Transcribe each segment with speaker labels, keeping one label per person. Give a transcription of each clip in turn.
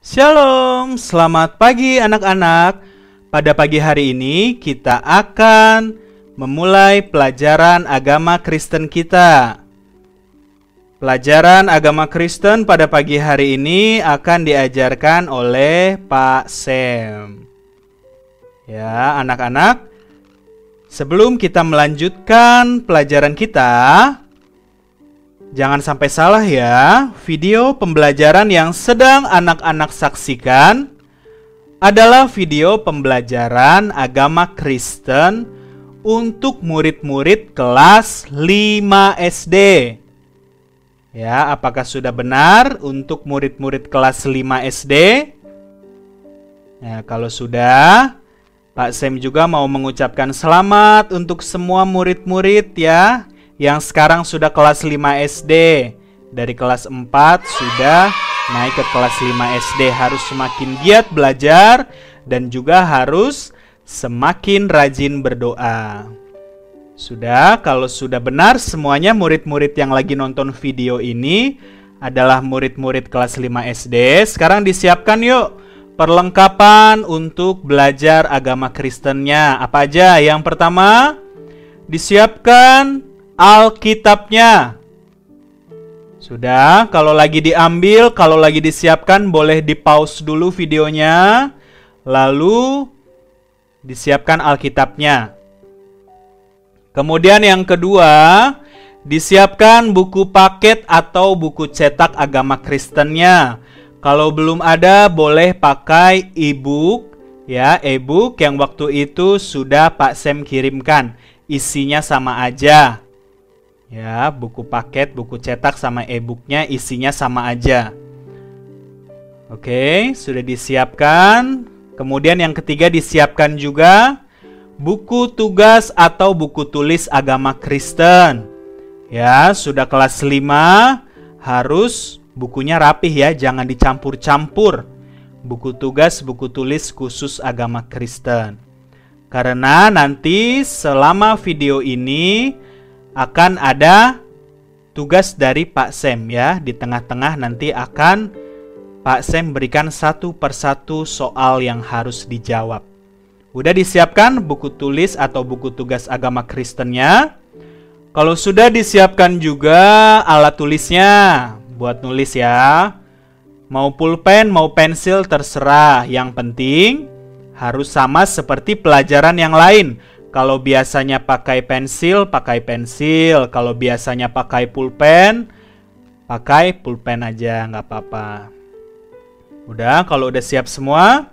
Speaker 1: Shalom, selamat pagi anak-anak. Pada pagi hari ini kita akan memulai pelajaran agama Kristen kita. Pelajaran agama Kristen pada pagi hari ini akan diajarkan oleh Pak Sam. Ya, anak-anak, sebelum kita melanjutkan pelajaran kita, jangan sampai salah ya, video pembelajaran yang sedang anak-anak saksikan adalah video pembelajaran agama Kristen untuk murid-murid kelas 5 SD. Ya, apakah sudah benar untuk murid-murid kelas 5 SD? Ya, kalau sudah, Pak Sam juga mau mengucapkan selamat untuk semua murid-murid ya, yang sekarang sudah kelas 5 SD. Dari kelas 4 sudah naik ke kelas 5 SD. Harus semakin giat belajar dan juga harus semakin rajin berdoa. Sudah, kalau sudah benar semuanya murid-murid yang lagi nonton video ini adalah murid-murid kelas 5 SD. Sekarang disiapkan yuk perlengkapan untuk belajar agama Kristennya. Apa aja? Yang pertama, disiapkan Alkitabnya. Sudah, kalau lagi diambil, kalau lagi disiapkan, boleh di-pause dulu videonya. Lalu disiapkan Alkitabnya. Kemudian yang kedua, disiapkan buku paket atau buku cetak agama Kristennya. Kalau belum ada, boleh pakai e-book ya, e-book yang waktu itu sudah Pak Sam kirimkan. Isinya sama aja. Ya, buku paket, buku cetak sama e-booknya isinya sama aja. Oke, sudah disiapkan. Kemudian yang ketiga disiapkan juga buku tugas atau buku tulis agama Kristen. Ya, sudah kelas 5 harus bukunya rapih ya, jangan dicampur-campur. Buku tugas, buku tulis khusus agama Kristen. Karena nanti selama video ini akan ada tugas dari Pak Sam ya. Di tengah-tengah nanti akan Pak Sam berikan satu persatu soal yang harus dijawab. Udah disiapkan buku tulis atau buku tugas agama Kristennya? Kalau sudah disiapkan juga alat tulisnya buat nulis ya. Mau pulpen, mau pensil terserah. Yang penting harus sama seperti pelajaran yang lain. Kalau biasanya pakai pensil, pakai pensil. Kalau biasanya pakai pulpen aja, nggak apa-apa. Udah, kalau udah siap semua,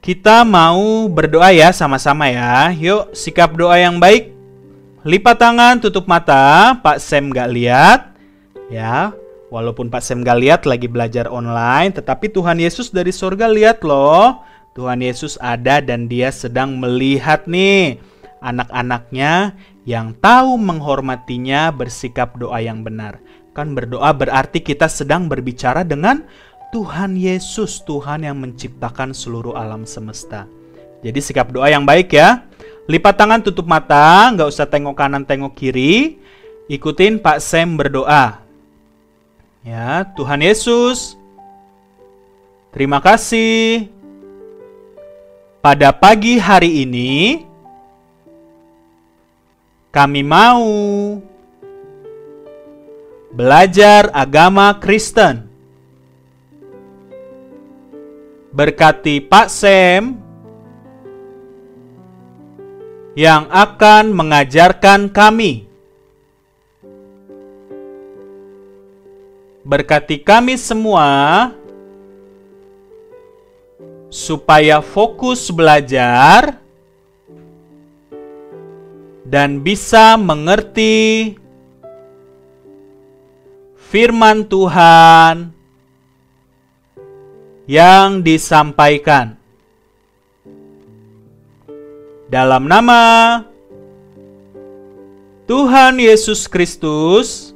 Speaker 1: kita mau berdoa ya sama-sama ya. Yuk, sikap doa yang baik. Lipat tangan, tutup mata. Pak Sam nggak lihat. Ya, walaupun Pak Sam nggak lihat lagi belajar online, tetapi Tuhan Yesus dari surga lihat loh. Tuhan Yesus ada dan dia sedang melihat nih anak-anaknya yang tahu menghormatinya bersikap doa yang benar. Kan berdoa berarti kita sedang berbicara dengan Tuhan Yesus, Tuhan yang menciptakan seluruh alam semesta. Jadi sikap doa yang baik ya. Lipat tangan, tutup mata, nggak usah tengok kanan, tengok kiri. Ikutin Pak Sam berdoa. Ya, Tuhan Yesus, terima kasih. Pada pagi hari ini, kami mau belajar agama Kristen. Berkati Pak Sam yang akan mengajarkan kami. Berkati kami semua supaya fokus belajar dan bisa mengerti firman Tuhan yang disampaikan. Dalam nama Tuhan Yesus Kristus,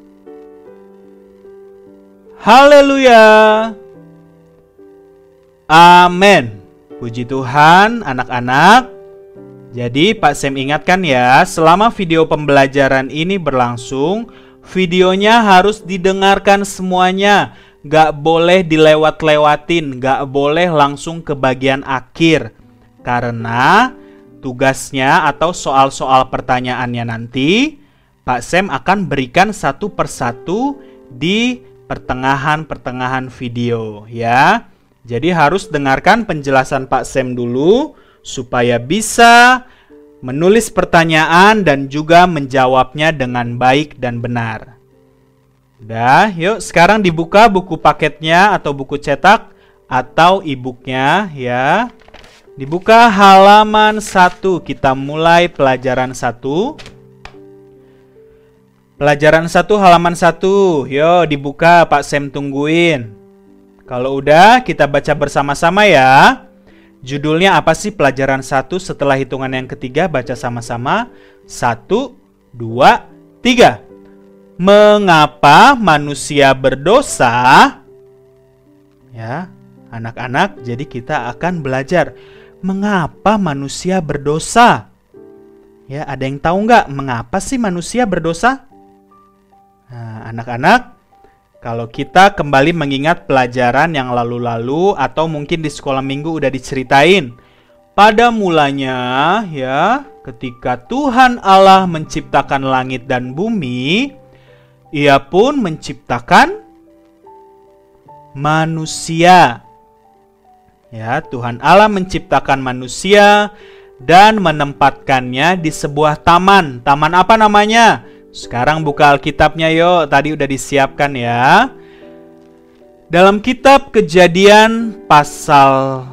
Speaker 1: haleluya. Amin. Puji Tuhan, anak-anak. Jadi Pak Sam ingatkan ya, selama video pembelajaran ini berlangsung, videonya harus didengarkan semuanya. nggak boleh dilewat-lewatin, nggak boleh langsung ke bagian akhir. Karena tugasnya atau soal-soal pertanyaannya nanti Pak Sem akan berikan satu persatu di pertengahan video ya. Jadi harus dengarkan penjelasan Pak Sem dulu supaya bisa menulis pertanyaan dan juga menjawabnya dengan baik dan benar. Udah, yuk sekarang dibuka buku paketnya atau buku cetak atau e-booknya ya. Dibuka halaman 1, kita mulai pelajaran 1. Pelajaran 1 halaman 1, yo dibuka, Pak Sem tungguin. Kalau udah kita baca bersama-sama ya. Judulnya apa sih pelajaran 1 setelah hitungan yang ketiga, baca sama-sama. 1, 2, 3. Mengapa manusia berdosa? Ya, anak-anak, jadi kita akan belajar mengapa manusia berdosa. Ya, ada yang tahu nggak mengapa sih manusia berdosa? Nah, anak-anak, kalau kita kembali mengingat pelajaran yang lalu-lalu atau mungkin di sekolah minggu udah diceritain. Pada mulanya, ya, ketika Tuhan Allah menciptakan langit dan bumi, Ia pun menciptakan manusia. Ya, Tuhan Allah menciptakan manusia dan menempatkannya di sebuah taman. Taman apa namanya? Sekarang buka Alkitabnya yuk. Tadi udah disiapkan ya. Dalam kitab Kejadian pasal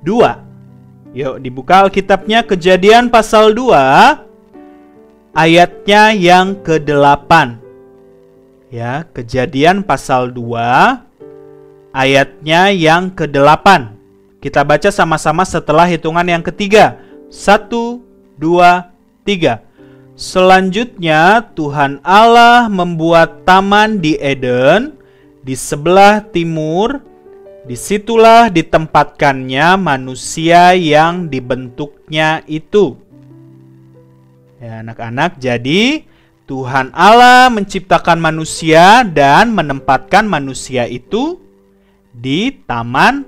Speaker 1: 2. Yuk dibuka Alkitabnya, Kejadian pasal 2 ayatnya yang ke-8. Ya, Kejadian pasal 2 ayatnya yang ke-8. Kita baca sama-sama setelah hitungan yang ketiga. 1, 2, 3. Selanjutnya Tuhan Allah membuat taman di Eden di sebelah timur. Disitulah ditempatkannya manusia yang dibentuknya itu. Ya, anak-anak, jadi Tuhan Allah menciptakan manusia dan menempatkan manusia itu di Taman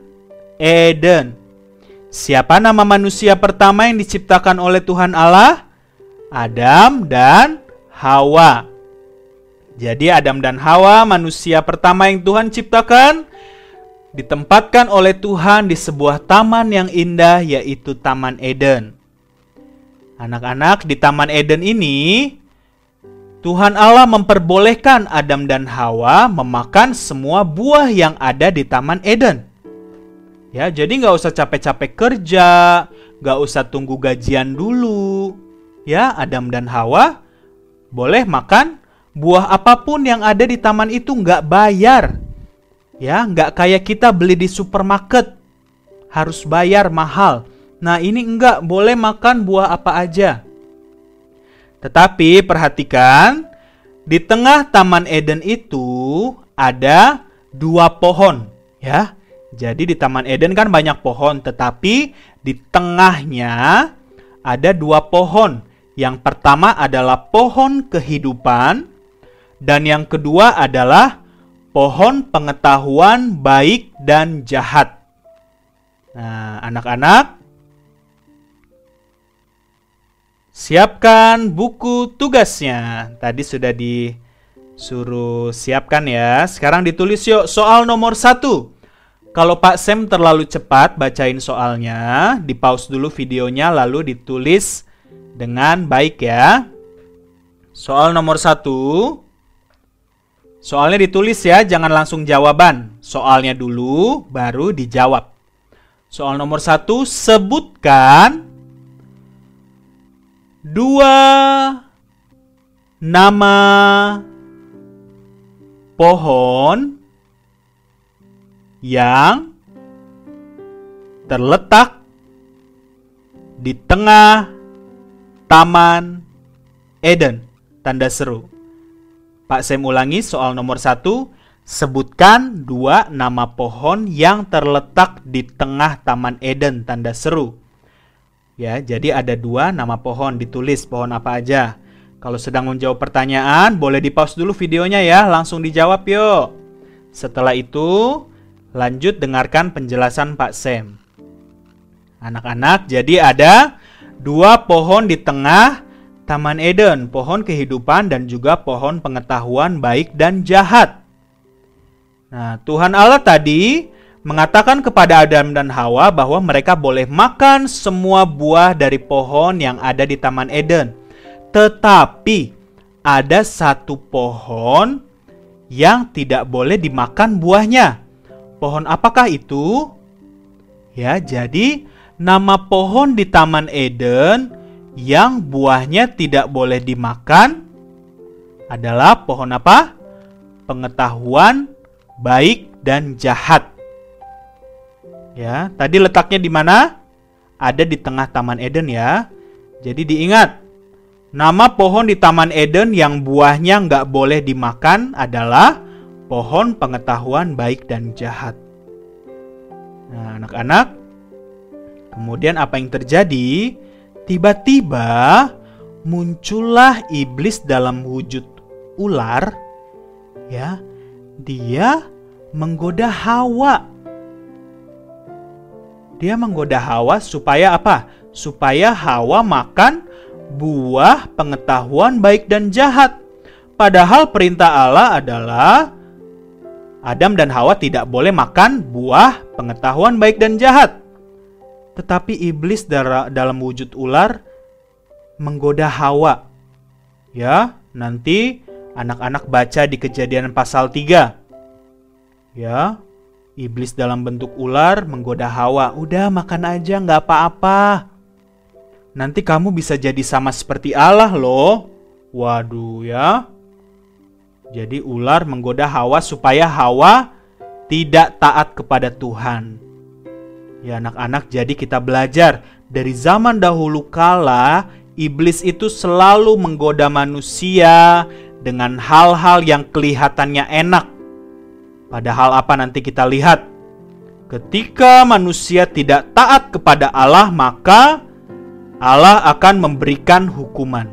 Speaker 1: Eden. Siapa nama manusia pertama yang diciptakan oleh Tuhan Allah? Adam dan Hawa. Jadi Adam dan Hawa, manusia pertama yang Tuhan ciptakan, ditempatkan oleh Tuhan di sebuah taman yang indah, yaitu Taman Eden. Anak-anak, di Taman Eden ini Tuhan Allah memperbolehkan Adam dan Hawa memakan semua buah yang ada di Taman Eden. Ya, jadi nggak usah capek-capek kerja, nggak usah tunggu gajian dulu. Ya, Adam dan Hawa boleh makan buah apapun yang ada di taman itu, nggak bayar. Ya, nggak kayak kita beli di supermarket, harus bayar mahal. Nah, ini enggak, boleh makan buah apa aja. Tetapi perhatikan, di tengah Taman Eden itu ada 2 pohon, ya. Jadi di Taman Eden kan banyak pohon, tetapi di tengahnya ada 2 pohon. Yang pertama adalah pohon kehidupan dan yang kedua adalah pohon pengetahuan baik dan jahat. Nah, anak-anak, siapkan buku tugasnya. Tadi sudah disuruh siapkan ya. Sekarang ditulis yuk soal nomor 1. Kalau Pak Sem terlalu cepat bacain soalnya, di pause dulu videonya lalu ditulis dengan baik ya. Soal nomor 1. Soalnya ditulis ya, jangan langsung jawaban. Soalnya dulu baru dijawab. Soal nomor 1, sebutkan 2 nama pohon yang terletak di tengah Taman Eden. Tanda seru. Pak Sem ulangi soal nomor 1. Sebutkan 2 nama pohon yang terletak di tengah Taman Eden. Tanda seru. Ya, jadi ada 2 nama pohon, ditulis pohon apa aja. Kalau sedang menjawab pertanyaan, boleh di pause dulu videonya ya, langsung dijawab yuk. Setelah itu, lanjut dengarkan penjelasan Pak Sam. Anak-anak, jadi ada 2 pohon di tengah Taman Eden, pohon kehidupan dan juga pohon pengetahuan baik dan jahat. Nah, Tuhan Allah tadi mengatakan kepada Adam dan Hawa bahwa mereka boleh makan semua buah dari pohon yang ada di Taman Eden. Tetapi ada satu pohon yang tidak boleh dimakan buahnya. Pohon apakah itu? Ya, jadi nama pohon di Taman Eden yang buahnya tidak boleh dimakan adalah pohon apa? Pengetahuan baik dan jahat. Ya, tadi letaknya di mana? Ada di tengah Taman Eden ya. Jadi diingat, nama pohon di Taman Eden yang buahnya nggak boleh dimakan adalah pohon pengetahuan baik dan jahat. Nah, anak-anak, kemudian apa yang terjadi? Tiba-tiba muncullah iblis dalam wujud ular. Ya, dia menggoda Hawa. Dia menggoda Hawa supaya apa? Supaya Hawa makan buah pengetahuan baik dan jahat. Padahal perintah Allah adalah Adam dan Hawa tidak boleh makan buah pengetahuan baik dan jahat. Tetapi iblis dalam wujud ular menggoda Hawa. Ya, nanti anak-anak baca di Kejadian pasal 3. Ya, iblis dalam bentuk ular menggoda Hawa. Udah makan aja, nggak apa-apa. Nanti kamu bisa jadi sama seperti Allah loh. Waduh ya. Jadi ular menggoda Hawa supaya Hawa tidak taat kepada Tuhan. Ya anak-anak, jadi kita belajar dari zaman dahulu kala iblis itu selalu menggoda manusia dengan hal-hal yang kelihatannya enak. Padahal apa nanti kita lihat? Ketika manusia tidak taat kepada Allah, maka Allah akan memberikan hukuman.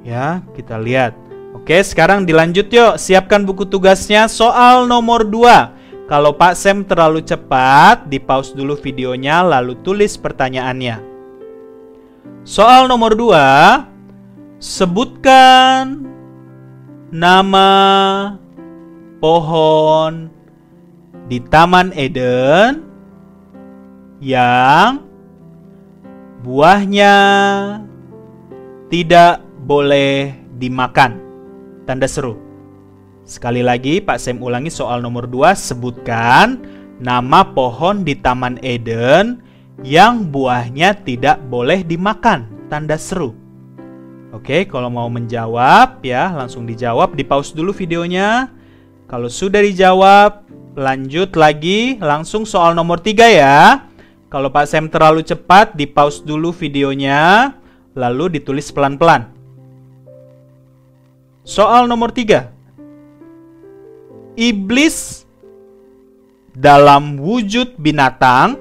Speaker 1: Ya, kita lihat. Oke, sekarang dilanjut yuk. Siapkan buku tugasnya soal nomor 2. Kalau Pak Sam terlalu cepat, di-pause dulu videonya lalu tulis pertanyaannya. Soal nomor 2. Sebutkan nama pohon di Taman Eden yang buahnya tidak boleh dimakan. Tanda seru. Sekali lagi Pak Sam ulangi soal nomor 2. Sebutkan nama pohon di Taman Eden yang buahnya tidak boleh dimakan. Tanda seru. Oke, kalau mau menjawab ya langsung dijawab. Di-pause dulu videonya. Kalau sudah dijawab, lanjut lagi langsung soal nomor 3 ya. Kalau Pak Sam terlalu cepat, di-pause dulu videonya, lalu ditulis pelan-pelan. Soal nomor 3. Iblis dalam wujud binatang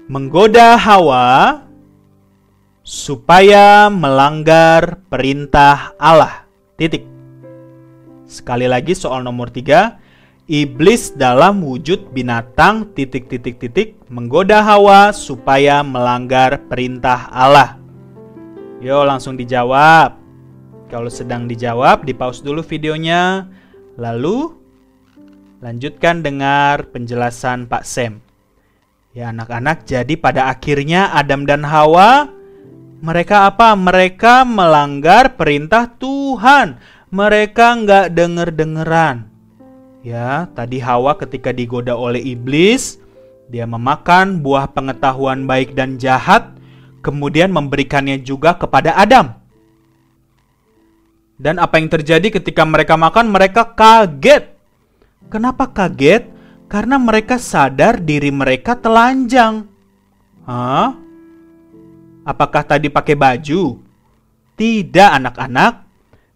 Speaker 1: menggoda Hawa supaya melanggar perintah Allah. Sekali lagi soal nomor 3. Iblis dalam wujud binatang menggoda Hawa supaya melanggar perintah Allah. Yo, langsung dijawab. Kalau sedang dijawab, di-pause dulu videonya, lalu lanjutkan dengar penjelasan Pak Sam. Ya anak-anak, jadi pada akhirnya Adam dan Hawa mereka apa? Mereka melanggar perintah Tuhan. Mereka nggak denger-dengeran. Ya, tadi Hawa ketika digoda oleh iblis, dia memakan buah pengetahuan baik dan jahat, kemudian memberikannya juga kepada Adam. Dan apa yang terjadi ketika mereka makan? Mereka kaget. Kenapa kaget? Karena mereka sadar diri mereka telanjang. Hah? Apakah tadi pakai baju? Tidak anak-anak.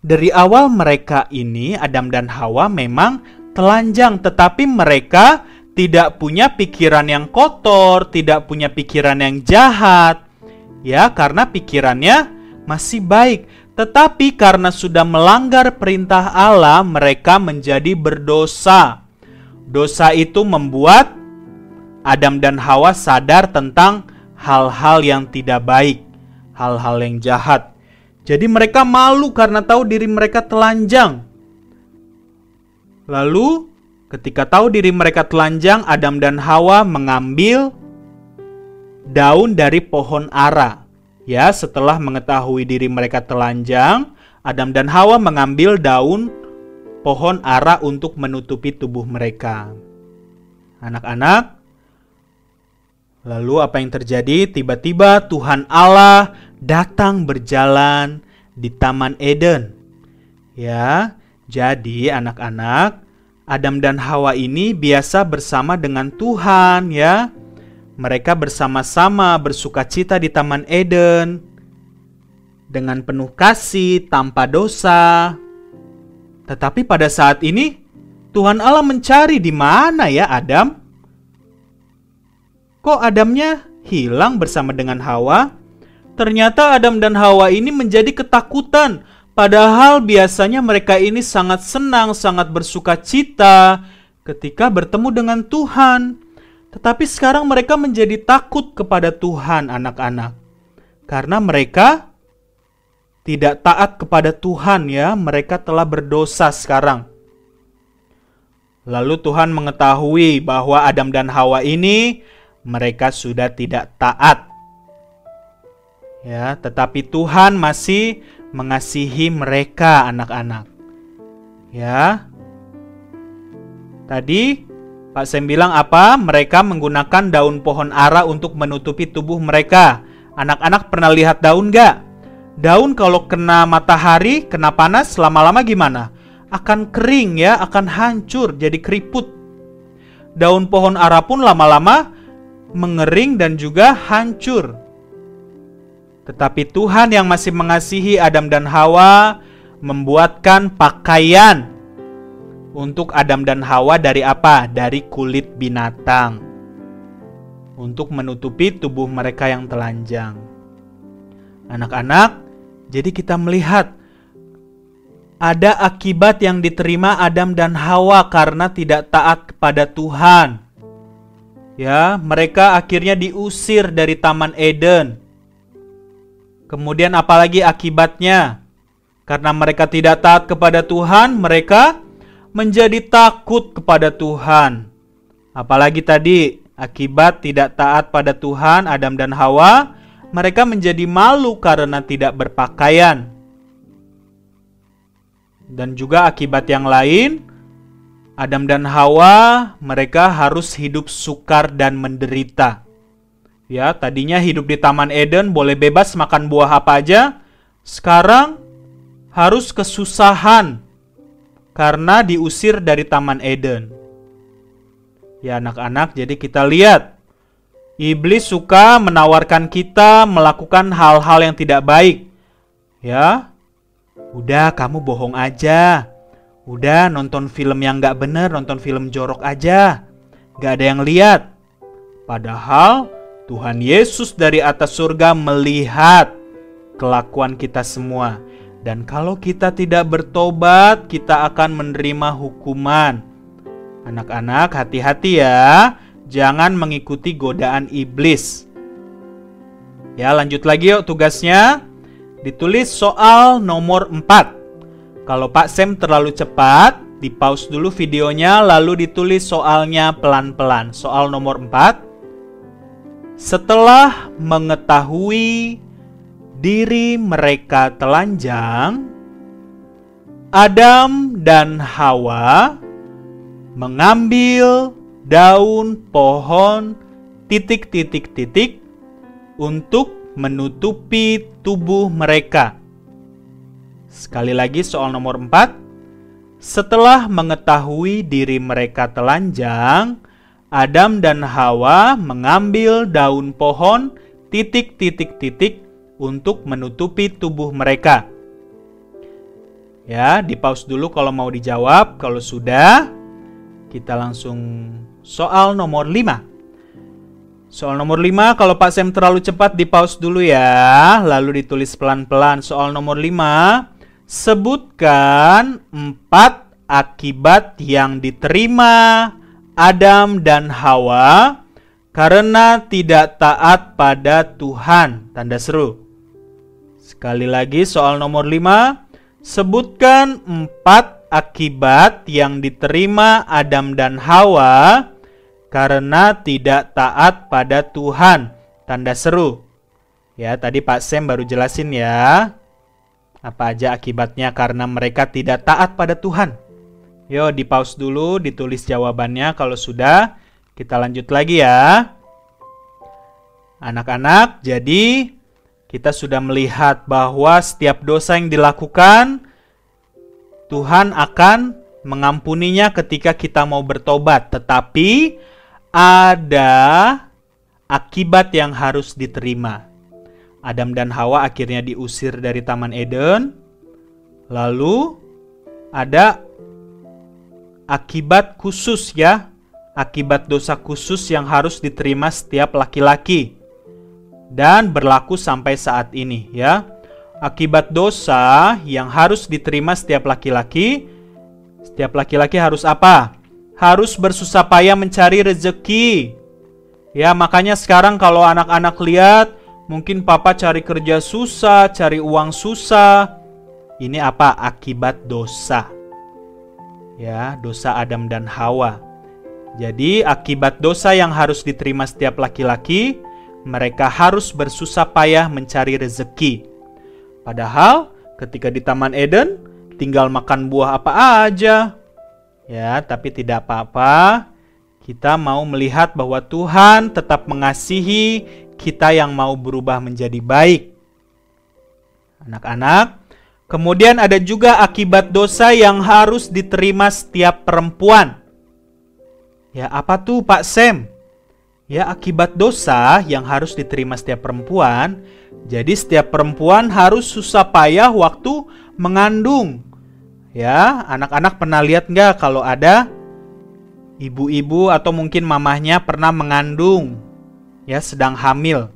Speaker 1: Dari awal mereka ini, Adam dan Hawa memang telanjang, tetapi mereka tidak punya pikiran yang kotor, tidak punya pikiran yang jahat. Ya, karena pikirannya masih baik. Tetapi karena sudah melanggar perintah Allah, mereka menjadi berdosa. Dosa itu membuat Adam dan Hawa sadar tentang hal-hal yang tidak baik, hal-hal yang jahat. Jadi mereka malu karena tahu diri mereka telanjang. Lalu ketika tahu diri mereka telanjang, Adam dan Hawa mengambil daun dari pohon ara. Ya, setelah mengetahui diri mereka telanjang, Adam dan Hawa mengambil daun pohon ara untuk menutupi tubuh mereka. Anak-anak, lalu apa yang terjadi? Tiba-tiba Tuhan Allah datang berjalan di Taman Eden. Ya, jadi anak-anak, Adam dan Hawa ini biasa bersama dengan Tuhan, ya. Mereka bersama-sama bersukacita di Taman Eden dengan penuh kasih, tanpa dosa. Tetapi pada saat ini Tuhan Allah mencari di mana ya Adam? Kok Adamnya hilang bersama dengan Hawa? Ternyata Adam dan Hawa ini menjadi ketakutan. Padahal biasanya mereka ini sangat senang, sangat bersukacita ketika bertemu dengan Tuhan. Tetapi sekarang mereka menjadi takut kepada Tuhan, anak-anak. Karena mereka tidak taat kepada Tuhan, ya. Mereka telah berdosa sekarang. Lalu Tuhan mengetahui bahwa Adam dan Hawa ini mereka sudah tidak taat. Ya, tetapi Tuhan masih mengasihi mereka, anak-anak. Ya. Tadi Pak Sam bilang apa? Mereka menggunakan daun pohon ara untuk menutupi tubuh mereka. Anak-anak pernah lihat daun gak? Daun kalau kena matahari, kena panas, lama-lama gimana? Akan kering ya, akan hancur, jadi keriput. Daun pohon ara pun lama-lama mengering dan juga hancur. Tetapi Tuhan yang masih mengasihi Adam dan Hawa membuatkan pakaian untuk Adam dan Hawa dari apa? Dari kulit binatang. Untuk menutupi tubuh mereka yang telanjang. Anak-anak, jadi kita melihat ada akibat yang diterima Adam dan Hawa karena tidak taat kepada Tuhan. Ya, mereka akhirnya diusir dari Taman Eden. Kemudian apalagi akibatnya? Karena mereka tidak taat kepada Tuhan, mereka menjadi takut kepada Tuhan. Apalagi tadi, akibat tidak taat pada Tuhan, Adam dan Hawa, mereka menjadi malu karena tidak berpakaian. Dan juga akibat yang lain, Adam dan Hawa, mereka harus hidup sukar dan menderita. Ya, tadinya hidup di Taman Eden boleh bebas makan buah apa aja. Sekarang harus kesusahan karena diusir dari Taman Eden. Ya anak-anak, jadi kita lihat. Iblis suka menawarkan kita melakukan hal-hal yang tidak baik. Ya, udah kamu bohong aja. Udah nonton film yang gak bener, nonton film jorok aja. Gak ada yang lihat. Padahal Tuhan Yesus dari atas surga melihat kelakuan kita semua. Dan kalau kita tidak bertobat, kita akan menerima hukuman. Anak-anak, hati-hati ya. Jangan mengikuti godaan iblis. Ya, lanjut lagi yuk tugasnya. Ditulis soal nomor 4. Kalau Pak Sam terlalu cepat, di pause dulu videonya, lalu ditulis soalnya pelan-pelan. Soal nomor 4. Setelah mengetahui diri mereka telanjang, Adam dan Hawa mengambil daun pohon ... untuk menutupi tubuh mereka. Sekali lagi soal nomor 4. Setelah mengetahui diri mereka telanjang, Adam dan Hawa mengambil daun pohon ... untuk menutupi tubuh mereka. Ya, di pause dulu kalau mau dijawab. Kalau sudah, kita langsung soal nomor 5. Soal nomor 5, kalau Pak Sam terlalu cepat di pause dulu ya, lalu ditulis pelan-pelan. Soal nomor 5, sebutkan 4 akibat yang diterima Adam dan Hawa karena tidak taat pada Tuhan. Tanda seru. Sekali lagi soal nomor 5, sebutkan 4 akibat yang diterima Adam dan Hawa karena tidak taat pada Tuhan. Tanda seru. Ya, tadi Pak Sam baru jelasin ya. Apa aja akibatnya karena mereka tidak taat pada Tuhan. Yo, di pause dulu, ditulis jawabannya. Kalau sudah, kita lanjut lagi ya. Anak-anak, jadi kita sudah melihat bahwa setiap dosa yang dilakukan, Tuhan akan mengampuninya ketika kita mau bertobat. Tetapi ada akibat yang harus diterima. Adam dan Hawa akhirnya diusir dari Taman Eden. Lalu ada akibat khusus ya. Akibat dosa khusus yang harus diterima setiap laki-laki. Dan berlaku sampai saat ini ya. Akibat dosa yang harus diterima setiap laki-laki. Setiap laki-laki harus apa? Harus bersusah payah mencari rezeki. Ya, makanya sekarang kalau anak-anak lihat, mungkin papa cari kerja susah, cari uang susah. Ini apa? Akibat dosa. Ya, dosa Adam dan Hawa. Jadi, akibat dosa yang harus diterima setiap laki-laki, mereka harus bersusah payah mencari rezeki. Padahal, ketika di Taman Eden, tinggal makan buah apa aja. Ya, tapi tidak apa-apa. Kita mau melihat bahwa Tuhan tetap mengasihi kita yang mau berubah menjadi baik. Anak-anak, kemudian ada juga akibat dosa yang harus diterima setiap perempuan. Ya, apa tuh Pak Sam? Ya, akibat dosa yang harus diterima setiap perempuan. Jadi setiap perempuan harus susah payah waktu mengandung. Ya, anak-anak pernah lihat nggak kalau ada ibu-ibu atau mungkin mamahnya pernah mengandung, ya sedang hamil.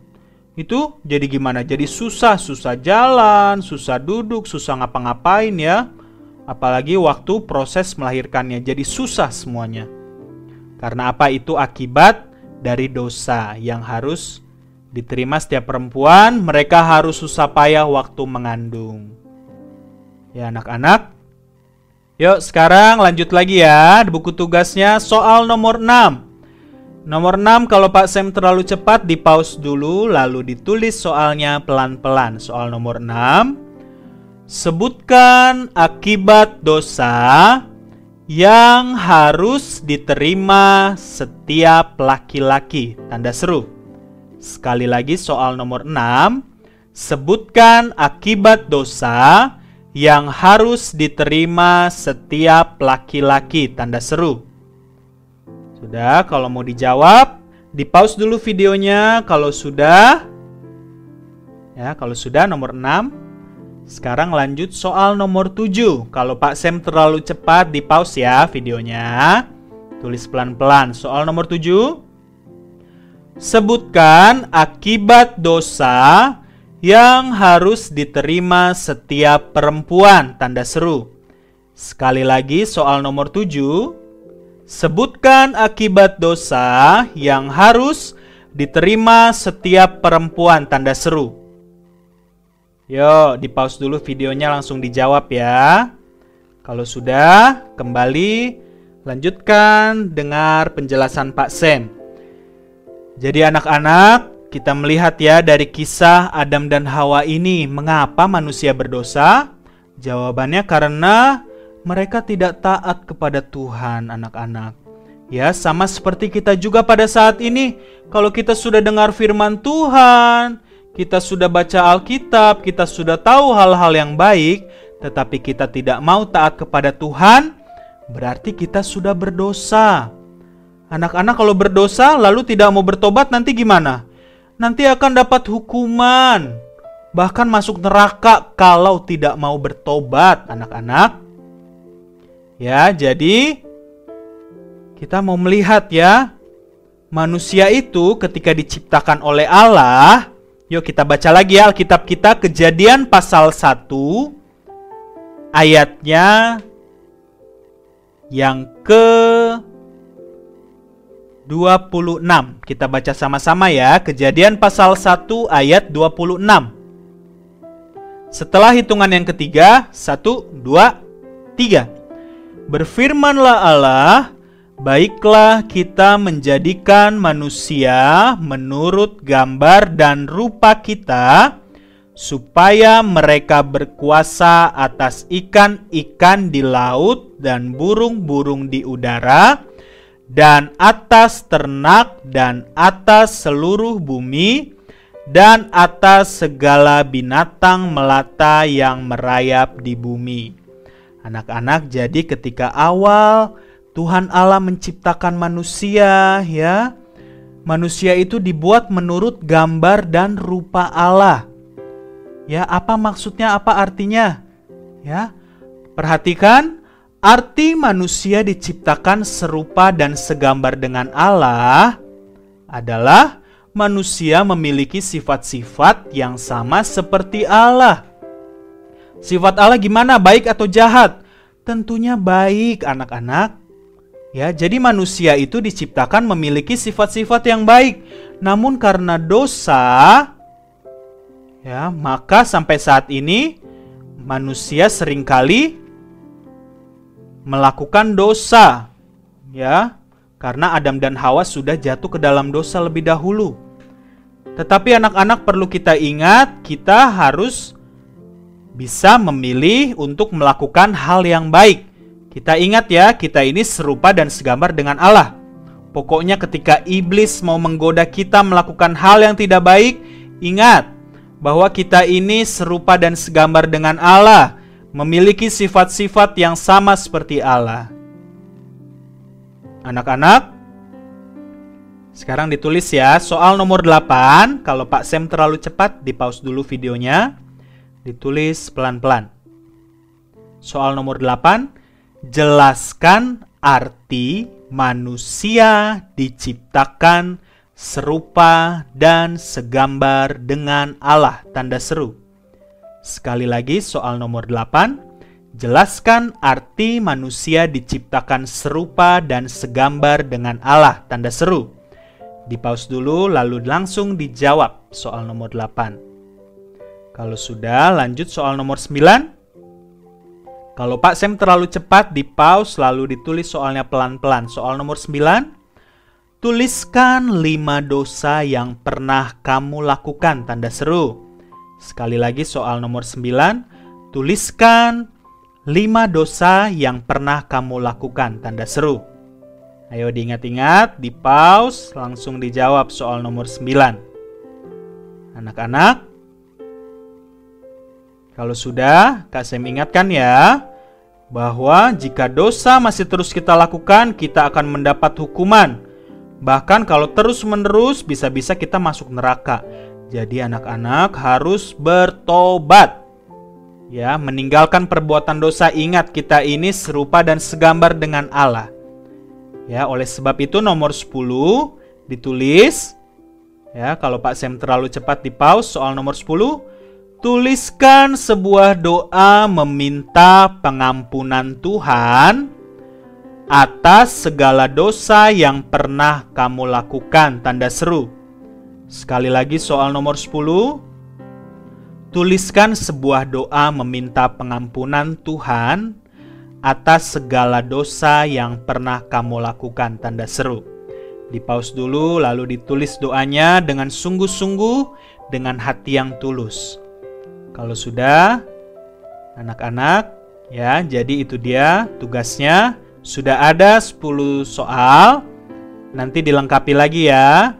Speaker 1: Itu jadi gimana? Jadi susah jalan, susah duduk, susah ngapa-ngapain ya. Apalagi waktu proses melahirkannya, jadi susah semuanya. Karena apa? Itu akibat dari dosa yang harus diterima setiap perempuan. Mereka harus susah payah waktu mengandung. Ya anak-anak. Yuk sekarang lanjut lagi ya. Di buku tugasnya soal nomor 6. Nomor 6 kalau Pak Sam terlalu cepat di pause dulu. Lalu ditulis soalnya pelan-pelan. Soal nomor 6. Sebutkan akibat dosa yang harus diterima setiap laki-laki. Tanda seru. Sekali lagi soal nomor 6. Sebutkan akibat dosa yang harus diterima setiap laki-laki. Tanda seru. Sudah, kalau mau dijawab, di pause dulu videonya. Kalau sudah, ya kalau sudah nomor 6. Sekarang lanjut soal nomor 7. Kalau Pak Sam terlalu cepat, di pause ya videonya. Tulis pelan-pelan. Soal nomor 7. Sebutkan akibat dosa yang harus diterima setiap perempuan. Tanda seru. Sekali lagi soal nomor 7. Sebutkan akibat dosa yang harus diterima setiap perempuan. Tanda seru. Yuk, di pause dulu videonya langsung dijawab ya. Kalau sudah, kembali lanjutkan dengar penjelasan Pak Sam. Jadi anak-anak, kita melihat ya dari kisah Adam dan Hawa ini, mengapa manusia berdosa? Jawabannya karena mereka tidak taat kepada Tuhan, anak-anak. Ya, sama seperti kita juga pada saat ini. Kalau kita sudah dengar firman Tuhan, kita sudah baca Alkitab, kita sudah tahu hal-hal yang baik, tetapi kita tidak mau taat kepada Tuhan, berarti kita sudah berdosa. Anak-anak kalau berdosa lalu tidak mau bertobat nanti gimana? Nanti akan dapat hukuman, bahkan masuk neraka kalau tidak mau bertobat, anak-anak. Ya, jadi kita mau melihat ya, manusia itu ketika diciptakan oleh Allah, yuk kita baca lagi ya Alkitab kita, Kejadian pasal 1 ayatnya yang ke-26. Kita baca sama-sama ya, Kejadian pasal 1 ayat 26. Setelah hitungan yang ketiga, 1, 2, 3. Berfirmanlah Allah, baiklah kita menjadikan manusia menurut gambar dan rupa kita, supaya mereka berkuasa atas ikan-ikan di laut dan burung-burung di udara, dan atas ternak dan atas seluruh bumi, dan atas segala binatang melata yang merayap di bumi. Anak-anak, jadi ketika awal Tuhan Allah menciptakan manusia, ya, manusia itu dibuat menurut gambar dan rupa Allah. Ya, apa maksudnya, apa artinya? Ya, perhatikan, arti manusia diciptakan serupa dan segambar dengan Allah adalah manusia memiliki sifat-sifat yang sama seperti Allah. Sifat Allah gimana? Baik atau jahat? Tentunya baik, anak-anak. Ya, jadi manusia itu diciptakan memiliki sifat-sifat yang baik. Namun karena dosa, ya, maka sampai saat ini manusia seringkali melakukan dosa. Ya, karena Adam dan Hawa sudah jatuh ke dalam dosa lebih dahulu. Tetapi anak-anak perlu kita ingat, kita harus bisa memilih untuk melakukan hal yang baik. Kita ingat ya, kita ini serupa dan segambar dengan Allah. Pokoknya ketika iblis mau menggoda kita melakukan hal yang tidak baik, ingat bahwa kita ini serupa dan segambar dengan Allah, memiliki sifat-sifat yang sama seperti Allah. Anak-anak, sekarang ditulis ya, soal nomor 8. Kalau Pak Sam terlalu cepat, di-pause dulu videonya. Ditulis pelan-pelan. Soal nomor 8, jelaskan arti manusia diciptakan serupa dan segambar dengan Allah. Tanda seru. Sekali lagi soal nomor 8, jelaskan arti manusia diciptakan serupa dan segambar dengan Allah. Tanda seru. Di-pause dulu lalu langsung dijawab soal nomor 8. Kalau sudah, lanjut soal nomor 9. Kalau Pak Sam terlalu cepat, di-pause lalu ditulis soalnya pelan-pelan. Soal nomor 9, tuliskan 5 dosa yang pernah kamu lakukan. Tanda seru. Sekali lagi soal nomor 9, tuliskan 5 dosa yang pernah kamu lakukan. Tanda seru. Ayo diingat-ingat, di-pause, langsung dijawab soal nomor 9. Anak-anak, kalau sudah, Kak Sam ingatkan ya, bahwa jika dosa masih terus kita lakukan, kita akan mendapat hukuman. Bahkan kalau terus-menerus, bisa-bisa kita masuk neraka. Jadi anak-anak harus bertobat. Ya, meninggalkan perbuatan dosa. Ingat, kita ini serupa dan segambar dengan Allah. Ya, oleh sebab itu nomor 10 ditulis. Ya, kalau Pak Sam terlalu cepat, di-pause soal nomor 10. Tuliskan sebuah doa meminta pengampunan Tuhan atas segala dosa yang pernah kamu lakukan. Tanda seru. Sekali lagi soal nomor 10. Tuliskan sebuah doa meminta pengampunan Tuhan atas segala dosa yang pernah kamu lakukan. Tanda seru. Di-pause dulu lalu ditulis doanya dengan sungguh-sungguh, dengan hati yang tulus. Kalau sudah, anak-anak, ya, jadi itu dia tugasnya. Sudah ada 10 soal. Nanti dilengkapi lagi ya.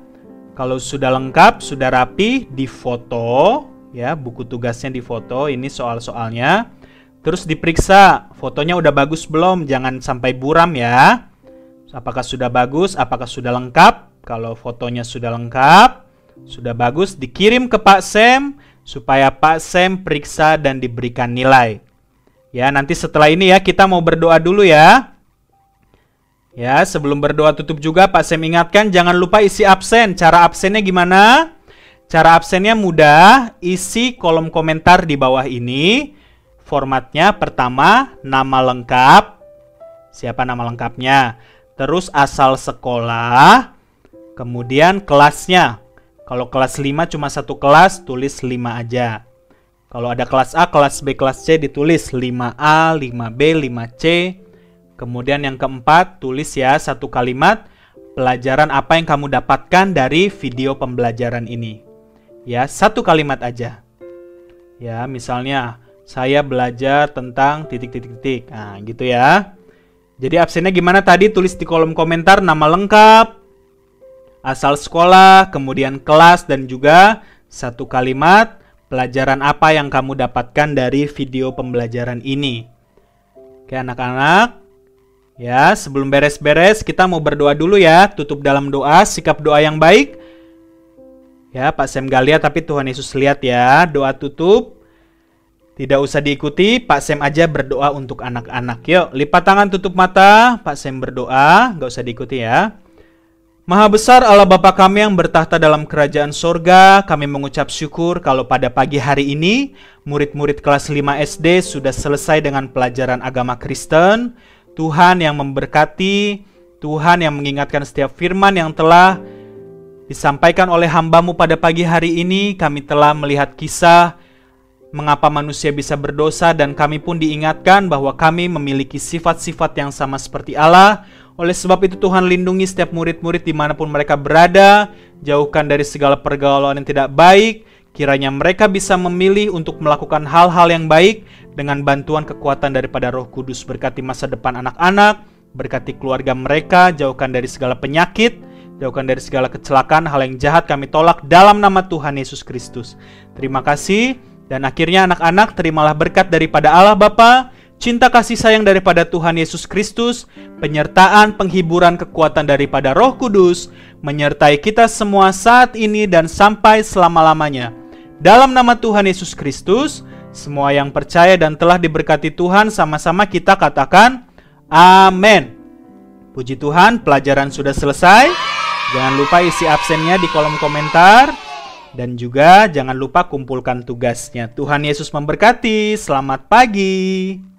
Speaker 1: Kalau sudah lengkap, sudah rapi, difoto, ya, buku tugasnya difoto, ini soal-soalnya. Terus diperiksa, fotonya udah bagus belum? Jangan sampai buram ya. Apakah sudah bagus? Apakah sudah lengkap? Kalau fotonya sudah lengkap, sudah bagus, dikirim ke Pak Sam supaya Pak Sam periksa dan diberikan nilai. Ya, nanti setelah ini ya kita mau berdoa dulu ya. Ya, sebelum berdoa tutup juga Pak Sam ingatkan jangan lupa isi absen. Cara absennya gimana? Cara absennya mudah, isi kolom komentar di bawah ini. Formatnya pertama nama lengkap. Siapa nama lengkapnya? Terus asal sekolah, kemudian kelasnya. Kalau kelas 5 cuma satu kelas, tulis 5 aja. Kalau ada kelas A, kelas B, kelas C ditulis 5A, 5B, 5C. Kemudian yang keempat, tulis ya satu kalimat pelajaran apa yang kamu dapatkan dari video pembelajaran ini. Ya, satu kalimat aja. Ya, misalnya saya belajar tentang titik-titik-titik. Nah, gitu ya. Jadi absennya gimana tadi? Tulis di kolom komentar nama lengkap, asal sekolah, kemudian kelas, dan juga satu kalimat pelajaran apa yang kamu dapatkan dari video pembelajaran ini. Oke anak-anak. Ya, sebelum beres-beres kita mau berdoa dulu ya. Tutup dalam doa, sikap doa yang baik. Ya, Pak Sam gak lihat tapi Tuhan Yesus lihat ya. Doa tutup. Tidak usah diikuti, Pak Sam aja berdoa untuk anak-anak. Yuk, lipat tangan, tutup mata. Pak Sam berdoa, gak usah diikuti ya. Maha besar Allah Bapa kami yang bertahta dalam kerajaan sorga, kami mengucap syukur kalau pada pagi hari ini murid-murid kelas 5 SD sudah selesai dengan pelajaran agama Kristen. Tuhan yang memberkati, Tuhan yang mengingatkan setiap firman yang telah disampaikan oleh hamba-Mu pada pagi hari ini. Kami telah melihat kisah mengapa manusia bisa berdosa dan kami pun diingatkan bahwa kami memiliki sifat-sifat yang sama seperti Allah. Oleh sebab itu Tuhan lindungi setiap murid-murid dimanapun mereka berada, jauhkan dari segala pergaulan yang tidak baik. Kiranya mereka bisa memilih untuk melakukan hal-hal yang baik dengan bantuan kekuatan daripada Roh Kudus. Berkati masa depan anak-anak, berkati keluarga mereka, jauhkan dari segala penyakit, jauhkan dari segala kecelakaan, hal yang jahat kami tolak dalam nama Tuhan Yesus Kristus. Terima kasih. Dan akhirnya anak-anak terimalah berkat daripada Allah Bapa, cinta kasih sayang daripada Tuhan Yesus Kristus, penyertaan, penghiburan, kekuatan daripada Roh Kudus, menyertai kita semua saat ini dan sampai selama-lamanya. Dalam nama Tuhan Yesus Kristus, semua yang percaya dan telah diberkati Tuhan sama-sama kita katakan amin. Puji Tuhan, pelajaran sudah selesai. Jangan lupa isi absennya di kolom komentar. Dan juga jangan lupa kumpulkan tugasnya. Tuhan Yesus memberkati. Selamat pagi.